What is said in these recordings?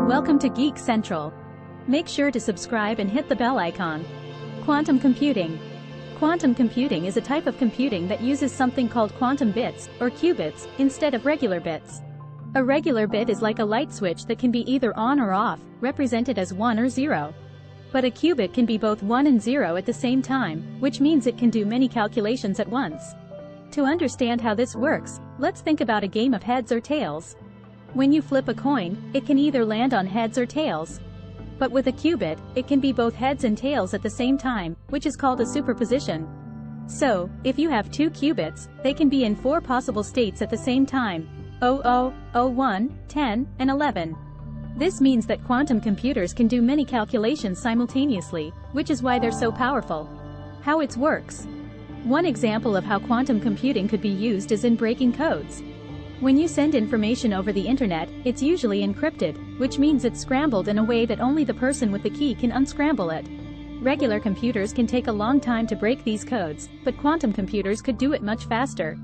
Welcome to Geek Central. Make sure to subscribe and hit the bell icon. Quantum computing. Quantum computing is a type of computing that uses something called quantum bits, or qubits, instead of regular bits. A regular bit is like a light switch that can be either on or off, represented as 1 or 0. But a qubit can be both 1 and 0 at the same time, which means it can do many calculations at once. To understand how this works, let's think about a game of heads or tails. When you flip a coin, it can either land on heads or tails. But with a qubit, it can be both heads and tails at the same time, which is called a superposition. So, if you have two qubits, they can be in 4 possible states at the same time: 00, 01, 10, and 11. This means that quantum computers can do many calculations simultaneously, which is why they're so powerful. How it works. One example of how quantum computing could be used is in breaking codes. When you send information over the internet, it's usually encrypted, which means it's scrambled in a way that only the person with the key can unscramble it. Regular computers can take a long time to break these codes, but quantum computers could do it much faster.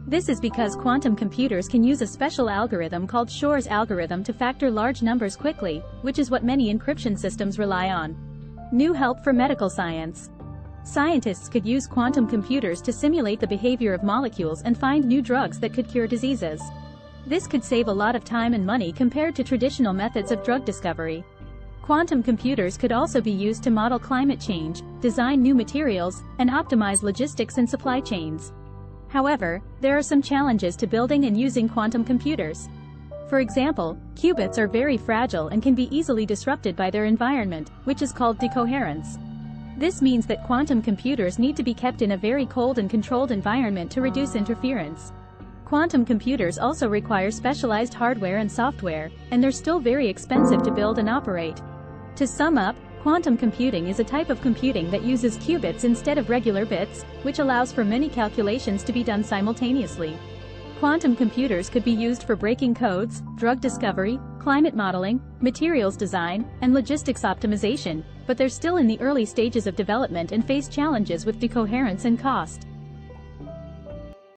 This is because quantum computers can use a special algorithm called Shor's algorithm to factor large numbers quickly, which is what many encryption systems rely on. New help for medical science. Scientists could use quantum computers to simulate the behavior of molecules and find new drugs that could cure diseases. This could save a lot of time and money compared to traditional methods of drug discovery. Quantum computers could also be used to model climate change, design new materials, and optimize logistics and supply chains. However, there are some challenges to building and using quantum computers. For example, qubits are very fragile and can be easily disrupted by their environment, which is called decoherence. This means that quantum computers need to be kept in a very cold and controlled environment to reduce interference. Quantum computers also require specialized hardware and software, and they're still very expensive to build and operate. To sum up, quantum computing is a type of computing that uses qubits instead of regular bits, which allows for many calculations to be done simultaneously. Quantum computers could be used for breaking codes, drug discovery, climate modeling, materials design, and logistics optimization, but they're still in the early stages of development and face challenges with decoherence and cost.